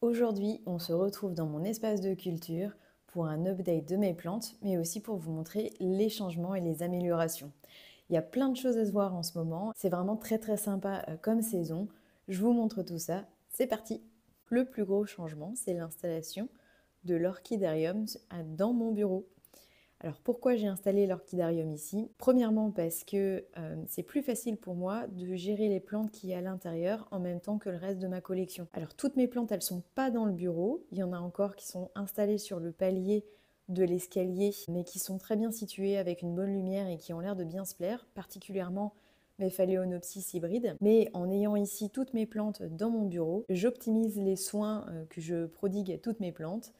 Aujourd'hui, on se retrouve dans mon espace de culture pour un update de mes plantes, mais aussi pour vous montrer les changements et les améliorations. Il y a plein de choses à se voir en ce moment, c'est vraiment très sympa comme saison. Je vous montre tout ça, c'est parti! Le plus gros changement, c'est l'installation de l'orchidarium dans mon bureau. Alors pourquoi j'ai installé l'orchidarium ici? Premièrement parce que c'est plus facile pour moi de gérer les plantes qui y a à l'intérieur en même temps que le reste de ma collection. Alors toutes mes plantes, elles sont pas dans le bureau. Il y en a encore qui sont installées sur le palier de l'escalier, mais qui sont très bien situées avec une bonne lumière et qui ont l'air de bien se plaire, particulièrement mes Phalaenopsis hybrides. Mais en ayant ici toutes mes plantes dans mon bureau, j'optimise les soins que je prodigue à toutes mes plantes.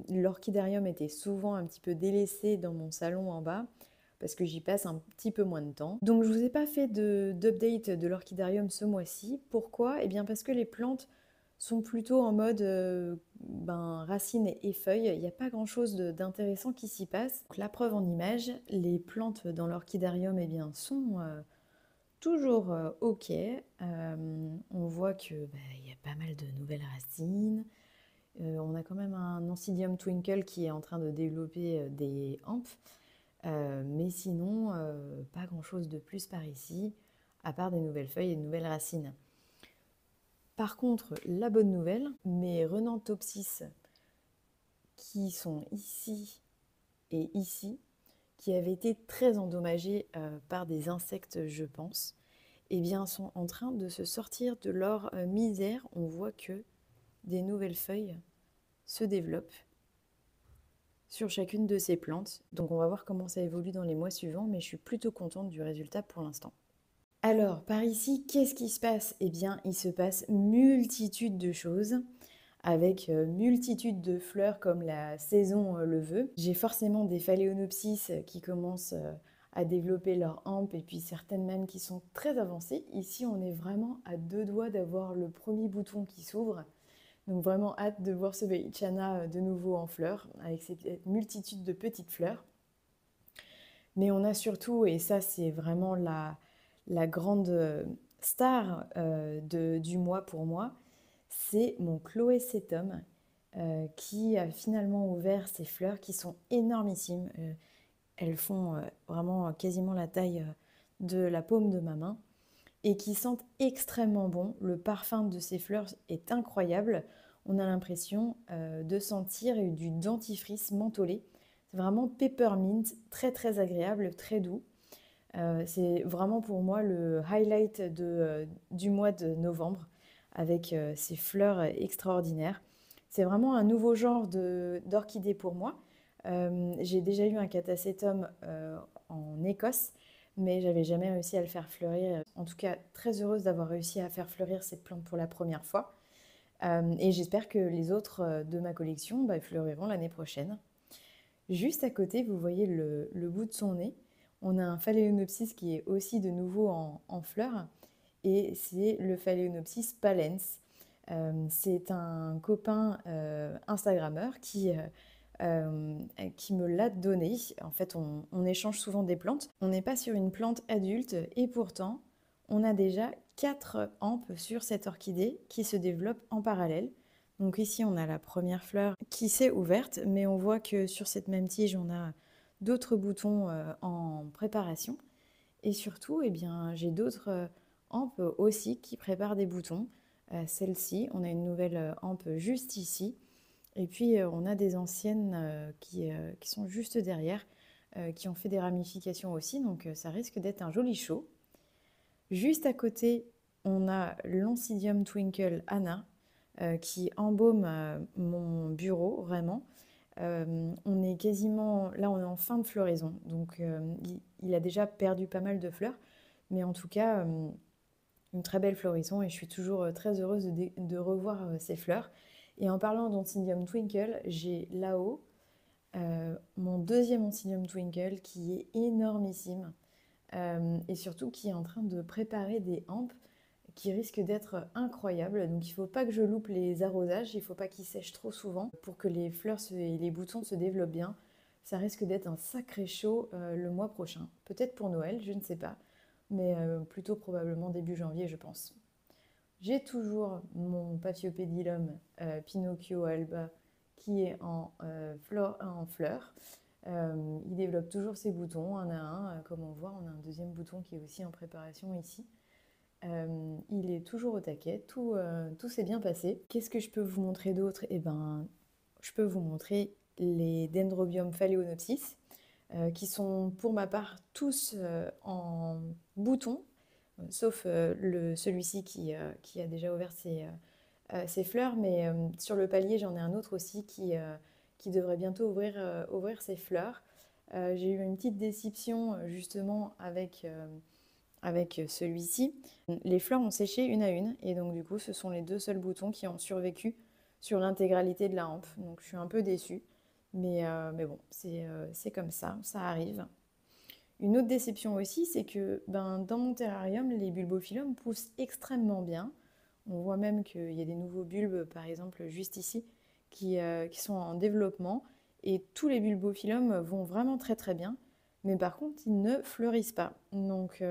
L'orchidarium était souvent un petit peu délaissé dans mon salon en bas parce que j'y passe un petit peu moins de temps. Donc je ne vous ai pas fait d'update de l'orchidarium ce mois-ci. Pourquoi? Eh bien parce que les plantes sont plutôt en mode racines et feuilles. Il n'y a pas grand-chose d'intéressant qui s'y passe. Donc, la preuve en image, les plantes dans l'orchidarium sont toujours OK. On voit qu'il y a pas mal de nouvelles racines. On a quand même un Oncidium Twinkle qui est en train de développer des hampes. Mais sinon, pas grand-chose de plus par ici, à part des nouvelles feuilles et de nouvelles racines. Par contre, la bonne nouvelle, mes Rhenanthopsis qui sont ici et ici, qui avaient été très endommagés par des insectes, je pense, eh bien, sont en train de se sortir de leur misère. On voit que des nouvelles feuilles se développent sur chacune de ces plantes. Donc on va voir comment ça évolue dans les mois suivants, mais je suis plutôt contente du résultat pour l'instant. Alors, par ici, qu'est-ce qui se passe? Eh bien, il se passe multitude de choses, avec multitude de fleurs comme la saison le veut. J'ai forcément des Phalaenopsis qui commencent à développer leur hampe, et puis certaines même qui sont très avancées. Ici, on est vraiment à deux doigts d'avoir le premier bouton qui s'ouvre. Donc vraiment hâte de voir ce Veichana de nouveau en fleurs, avec cette multitude de petites fleurs. Mais on a surtout, et ça c'est vraiment la grande star du mois pour moi, c'est mon Chloécétum qui a finalement ouvert ses fleurs qui sont énormissimes. Elles font vraiment quasiment la taille de la paume de ma main et qui sentent extrêmement bon. Le parfum de ces fleurs est incroyable. On a l'impression de sentir du dentifrice mentholé. C'est vraiment peppermint, très agréable, très doux. C'est vraiment pour moi le highlight du mois de novembre avec ces fleurs extraordinaires. C'est vraiment un nouveau genre d'orchidée pour moi. J'ai déjà eu un catacétum en Écosse, mais j'avais jamais réussi à le faire fleurir. En tout cas, très heureuse d'avoir réussi à faire fleurir cette plante pour la première fois. Et j'espère que les autres de ma collection fleuriront l'année prochaine. Juste à côté, vous voyez le bout de son nez. On a un Phalaenopsis qui est aussi de nouveau en fleurs. Et c'est le Phalaenopsis palens. C'est un copain Instagrammeur qui me l'a donné. En fait, on échange souvent des plantes. On n'est pas sur une plante adulte et pourtant, on a déjà 4 hampes sur cette orchidée qui se développent en parallèle. Donc ici, on a la première fleur qui s'est ouverte, mais on voit que sur cette même tige, on a d'autres boutons en préparation. Et surtout, eh bien, j'ai d'autres hampes aussi qui préparent des boutons. Celle-ci, on a une nouvelle hampe juste ici. Et puis, on a des anciennes qui sont juste derrière, qui ont fait des ramifications aussi. Donc, ça risque d'être un joli show. Juste à côté, on a l'Oncidium Twinkle Anna qui embaume mon bureau, vraiment. On est quasiment... Là, on est en fin de floraison. Donc, il a déjà perdu pas mal de fleurs. Mais en tout cas, une très belle floraison et je suis toujours très heureuse de revoir ces fleurs. Et en parlant d'Oncidium Twinkle, j'ai là-haut mon deuxième Oncidium Twinkle qui est énormissime et surtout qui est en train de préparer des hampes qui risquent d'être incroyables. Donc il ne faut pas que je loupe les arrosages, il ne faut pas qu'ils sèchent trop souvent pour que les fleurs et les boutons se développent bien. Ça risque d'être un sacré show le mois prochain. Peut-être pour Noël, je ne sais pas, mais plutôt probablement début janvier, je pense. J'ai toujours mon Paphiopedilum Pinocchio alba qui est en fleurs. Il développe toujours ses boutons, un à un. Comme on voit, on a un deuxième bouton qui est aussi en préparation ici. Il est toujours au taquet, tout s'est bien passé. Qu'est-ce que je peux vous montrer d'autre? Eh ben, je peux vous montrer les Dendrobium phalaenopsis, qui sont pour ma part tous en bouton, sauf celui-ci qui a déjà ouvert ses fleurs, mais sur le palier, j'en ai un autre aussi qui devrait bientôt ouvrir ses fleurs. J'ai eu une petite déception justement avec celui-ci. Les fleurs ont séché une à une, et donc du coup, ce sont les deux seuls boutons qui ont survécu sur l'intégralité de la hampe. Donc je suis un peu déçue, mais bon, c'est comme ça arrive. Une autre déception aussi, c'est que dans mon terrarium, les bulbophyllums poussent extrêmement bien. On voit même qu'il y a des nouveaux bulbes, par exemple juste ici, qui sont en développement. Et tous les bulbophyllums vont vraiment très très bien. Mais par contre, ils ne fleurissent pas. Donc,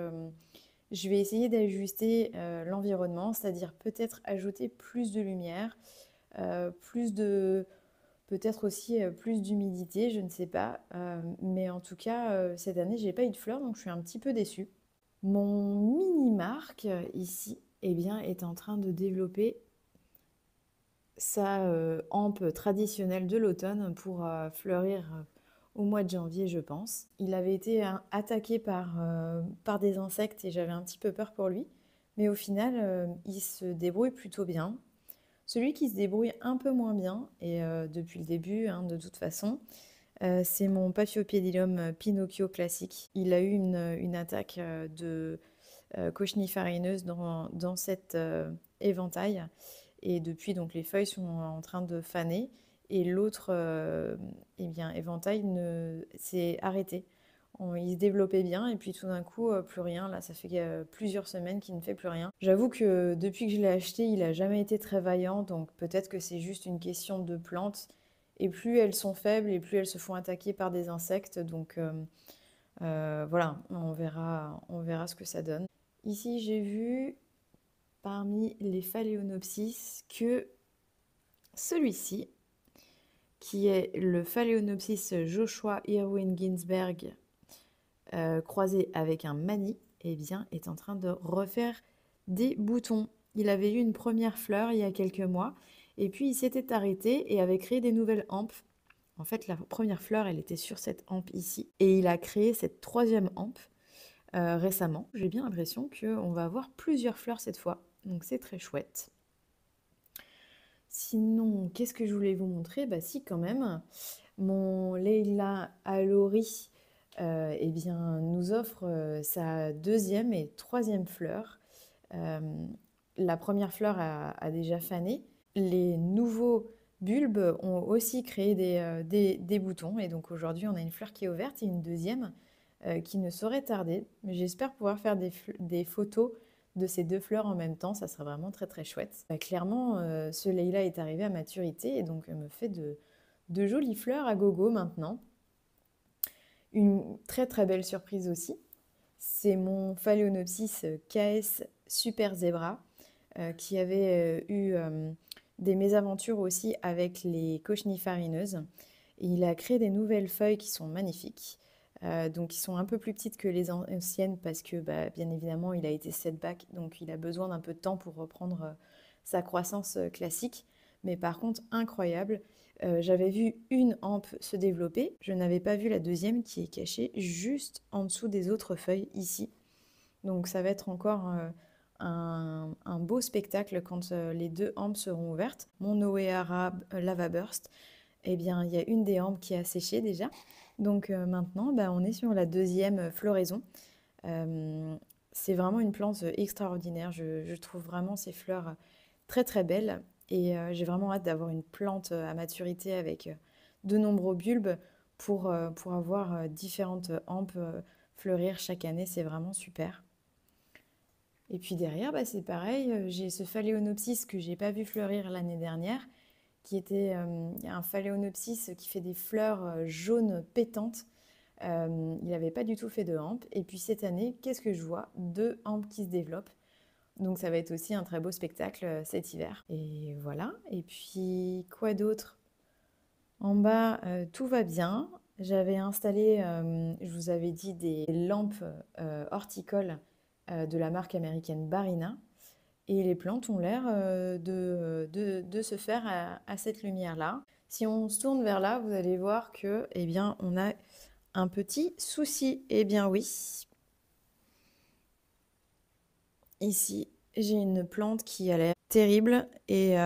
je vais essayer d'ajuster l'environnement, c'est-à-dire peut-être ajouter plus de lumière, plus de, peut-être aussi plus d'humidité, je ne sais pas. Mais en tout cas, cette année, j'ai pas eu de fleurs, donc je suis un petit peu déçue. Mon mini-marque ici, eh bien, est en train de développer sa hampe traditionnelle de l'automne pour fleurir au mois de janvier, je pense. Il avait été attaqué par des insectes et j'avais un petit peu peur pour lui. Mais au final, il se débrouille plutôt bien. Celui qui se débrouille un peu moins bien, et depuis le début, hein, de toute façon, c'est mon Paphiopedilum Pinocchio classique. Il a eu une attaque de cochenille farineuse dans cet éventail. Et depuis, donc, les feuilles sont en train de faner. Et l'autre eh bien, éventail s'est arrêté. Il se développait bien et puis tout d'un coup, plus rien. Là, ça fait plusieurs semaines qu'il ne fait plus rien. J'avoue que depuis que je l'ai acheté, il n'a jamais été très vaillant. Donc peut-être que c'est juste une question de plantes. Et plus elles sont faibles et plus elles se font attaquer par des insectes. Donc voilà, on verra ce que ça donne. Ici, j'ai vu parmi les Phalaenopsis que celui-ci, qui est le Phalaenopsis Joshua Irwin Ginsberg croisé avec un mani, eh bien, est en train de refaire des boutons. Il avait eu une première fleur il y a quelques mois, et puis il s'était arrêté et avait créé des nouvelles hampes. En fait, la première fleur, elle était sur cette hampe ici, et il a créé cette troisième hampe récemment. J'ai bien l'impression qu'on va avoir plusieurs fleurs cette fois, donc c'est très chouette. Sinon, qu'est-ce que je voulais vous montrer? Bah si, quand même, mon Leila Alori eh bien, nous offre sa deuxième et troisième fleur. La première fleur a déjà fané. Les nouveaux bulbes ont aussi créé des boutons. Et donc aujourd'hui, on a une fleur qui est ouverte et une deuxième qui ne saurait tarder. J'espère pouvoir faire des photos de ces deux fleurs en même temps. Ça serait vraiment très très chouette. Clairement, ce Leila est arrivé à maturité et donc me fait de jolies fleurs à gogo maintenant. Une très très belle surprise aussi, c'est mon Phalaenopsis KS Super Zebra qui avait eu des mésaventures aussi avec les cochenilles farineuses. Et il a créé des nouvelles feuilles qui sont magnifiques, donc qui sont un peu plus petites que les anciennes parce que bien évidemment il a été setback, donc il a besoin d'un peu de temps pour reprendre sa croissance classique. Mais par contre, incroyable. J'avais vu une hampe se développer, je n'avais pas vu la deuxième qui est cachée juste en dessous des autres feuilles ici. Donc ça va être encore un beau spectacle quand les deux hampes seront ouvertes. Mon Oeara Lava Burst, eh bien il y a une des hampes qui a séché déjà. Donc maintenant, on est sur la deuxième floraison. C'est vraiment une plante extraordinaire. Je trouve vraiment ces fleurs très très belles. Et j'ai vraiment hâte d'avoir une plante à maturité avec de nombreux bulbes pour avoir différentes hampes fleurir chaque année. C'est vraiment super. Et puis derrière, c'est pareil, j'ai ce Phalaenopsis que j'ai pas vu fleurir l'année dernière, qui était un Phalaenopsis qui fait des fleurs jaunes pétantes. Il n'avait pas du tout fait de hampe. Et puis cette année, qu'est-ce que je vois? Deux hampes qui se développent. Donc ça va être aussi un très beau spectacle cet hiver. Et voilà. Et puis quoi d'autre? En bas, tout va bien. J'avais installé, je vous avais dit, des lampes horticoles de la marque américaine Barina. Et les plantes ont l'air de se faire à cette lumière-là. Si on se tourne vers là, vous allez voir que, eh bien, on a un petit souci. Eh bien oui, ici, j'ai une plante qui a l'air terrible et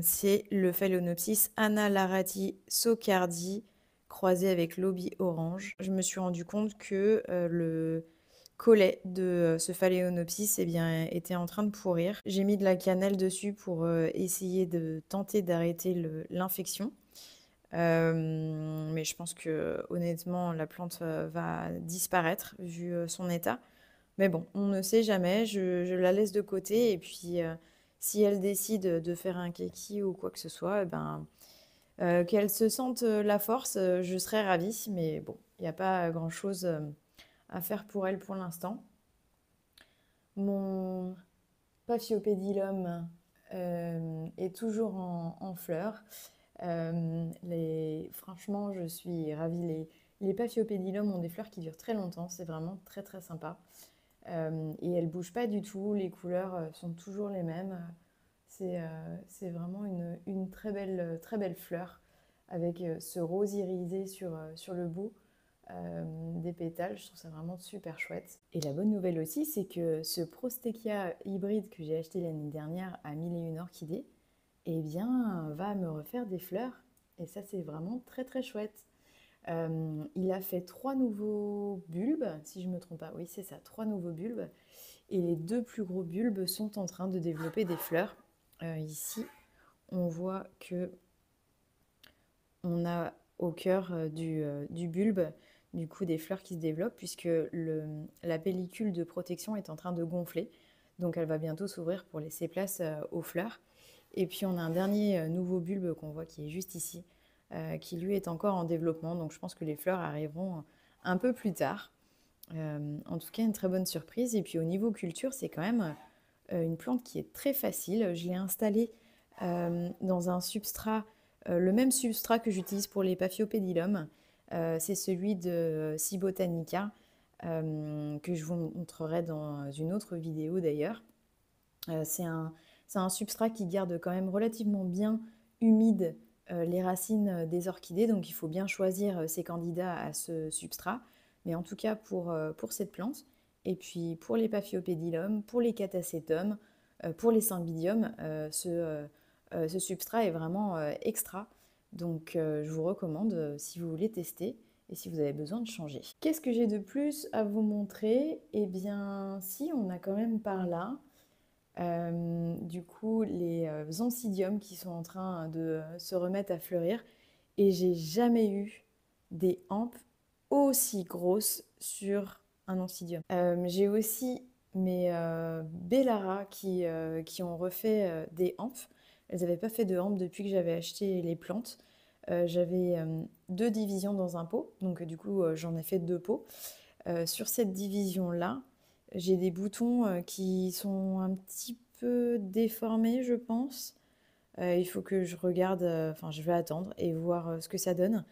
c'est le Phalaenopsis Analarati socardi croisé avec l'Obi orange. Je me suis rendu compte que le collet de ce Phalaenopsis eh bien, était en train de pourrir. J'ai mis de la cannelle dessus pour essayer de tenter d'arrêter l'infection. Mais je pense que honnêtement, la plante va disparaître vu son état. Mais bon, on ne sait jamais, je la laisse de côté et puis si elle décide de faire un keki ou quoi que ce soit, eh ben, qu'elle se sente la force, je serais ravie. Mais bon, il n'y a pas grand-chose à faire pour elle pour l'instant. Mon Paphiopedilum est toujours en fleurs. Franchement, je suis ravie. Les Paphiopedilum ont des fleurs qui durent très longtemps, c'est vraiment très très sympa. Et elles ne bougent pas du tout, les couleurs sont toujours les mêmes. C'est vraiment une très belle fleur avec ce rose irisé sur le bout des pétales. Je trouve ça vraiment super chouette. Et la bonne nouvelle aussi, c'est que ce Prostechia hybride que j'ai acheté l'année dernière à 1001 orchidées, eh bien, va me refaire des fleurs. Et ça, c'est vraiment très très chouette. Il a fait 3 nouveaux bulbes, si je ne me trompe pas. Oui, c'est ça, 3 nouveaux bulbes. Et les 2 plus gros bulbes sont en train de développer des fleurs. Ici, on voit que on a au cœur du bulbe du coup des fleurs qui se développent puisque la pellicule de protection est en train de gonfler. Donc elle va bientôt s'ouvrir pour laisser place aux fleurs. Et puis on a un dernier nouveau bulbe qu'on voit qui est juste ici, qui lui est encore en développement. Donc je pense que les fleurs arriveront un peu plus tard. En tout cas, une très bonne surprise. Et puis au niveau culture, c'est quand même une plante qui est très facile. Je l'ai installée dans un substrat, le même substrat que j'utilise pour les Paphiopedilum. C'est celui de Cibotanica, que je vous montrerai dans une autre vidéo d'ailleurs. C'est un substrat qui garde quand même relativement bien humide les racines des orchidées, donc il faut bien choisir ses candidats à ce substrat. Mais en tout cas pour cette plante, et puis pour les Paphiopedilum, pour les Catasetum, pour les Cymbidium, ce substrat est vraiment extra. Donc je vous recommande si vous voulez tester et si vous avez besoin de changer. Qu'est-ce que j'ai de plus à vous montrer? Eh bien si, on a quand même par là du coup les oncidiums qui sont en train de se remettre à fleurir. Et j'ai jamais eu des hampes aussi grosses sur un oncidium. J'ai aussi mes Bellara qui ont refait des hampes. Elles n'avaient pas fait de hampes depuis que j'avais acheté les plantes. J'avais 2 divisions dans un pot, donc du coup j'en ai fait 2 pots. Sur cette division-là, j'ai des boutons qui sont un petit peu déformés, je pense. Il faut que je regarde, enfin je vais attendre et voir ce que ça donne.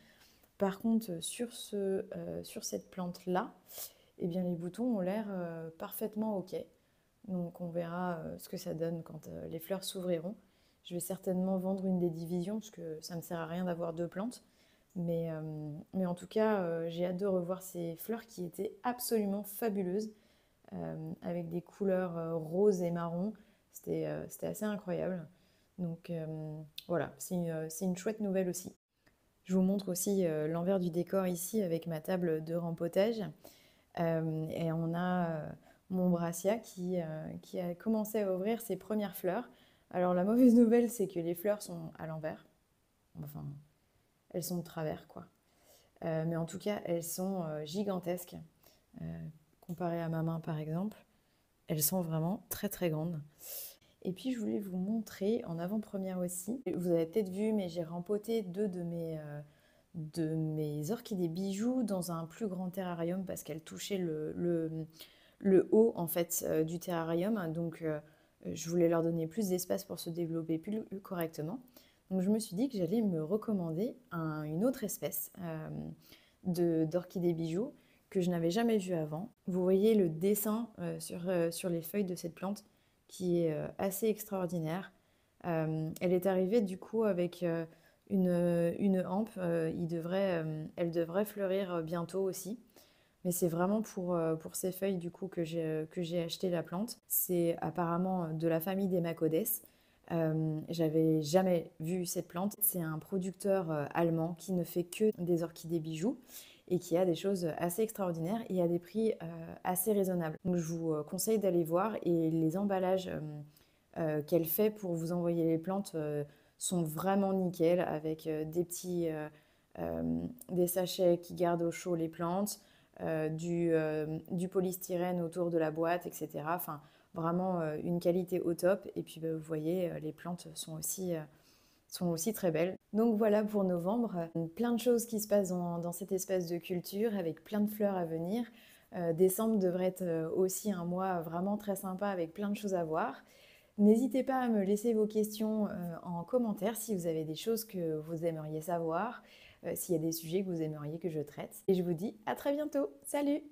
Par contre, sur cette plante-là, eh bien, les boutons ont l'air parfaitement OK. Donc on verra ce que ça donne quand les fleurs s'ouvriront. Je vais certainement vendre une des divisions parce que ça ne sert à rien d'avoir 2 plantes. Mais en tout cas, j'ai hâte de revoir ces fleurs qui étaient absolument fabuleuses, avec des couleurs roses et marron. C'était assez incroyable. Donc voilà, c'est une chouette nouvelle aussi. Je vous montre aussi l'envers du décor ici avec ma table de rempotage. Et on a mon brassia qui a commencé à ouvrir ses premières fleurs. Alors la mauvaise nouvelle, c'est que les fleurs sont à l'envers. Enfin, elles sont de travers, quoi. Mais en tout cas, elles sont gigantesques. Comparées à ma main, par exemple, elles sont vraiment très très grandes. Et puis, je voulais vous montrer en avant-première aussi. Vous avez peut-être vu, mais j'ai rempoté 2 de mes orchidées bijoux dans un plus grand terrarium parce qu'elles touchaient le haut en fait du terrarium. Donc je voulais leur donner plus d'espace pour se développer plus correctement. Donc je me suis dit que j'allais me recommander une autre espèce d'orchidées bijoux que je n'avais jamais vue avant. Vous voyez le dessin sur les feuilles de cette plante qui est assez extraordinaire. Elle est arrivée du coup avec une hampe. Elle devrait fleurir bientôt aussi. Mais c'est vraiment pour ces feuilles du coup que j'ai acheté la plante. C'est apparemment de la famille des Macodes. J'avais jamais vu cette plante. C'est un producteur allemand qui ne fait que des orchidées bijoux et qui a des choses assez extraordinaires et à des prix assez raisonnables. Donc je vous conseille d'aller voir et les emballages qu'elle fait pour vous envoyer les plantes sont vraiment nickel avec des sachets qui gardent au chaud les plantes, du polystyrène autour de la boîte, etc. Enfin, vraiment une qualité au top. Et puis vous voyez, les plantes sont aussi très belles. Donc voilà pour novembre, plein de choses qui se passent dans cet espace de culture avec plein de fleurs à venir. Décembre devrait être aussi un mois vraiment très sympa avec plein de choses à voir. N'hésitez pas à me laisser vos questions en commentaire si vous avez des choses que vous aimeriez savoir, s'il y a des sujets que vous aimeriez que je traite. Et je vous dis à très bientôt. Salut!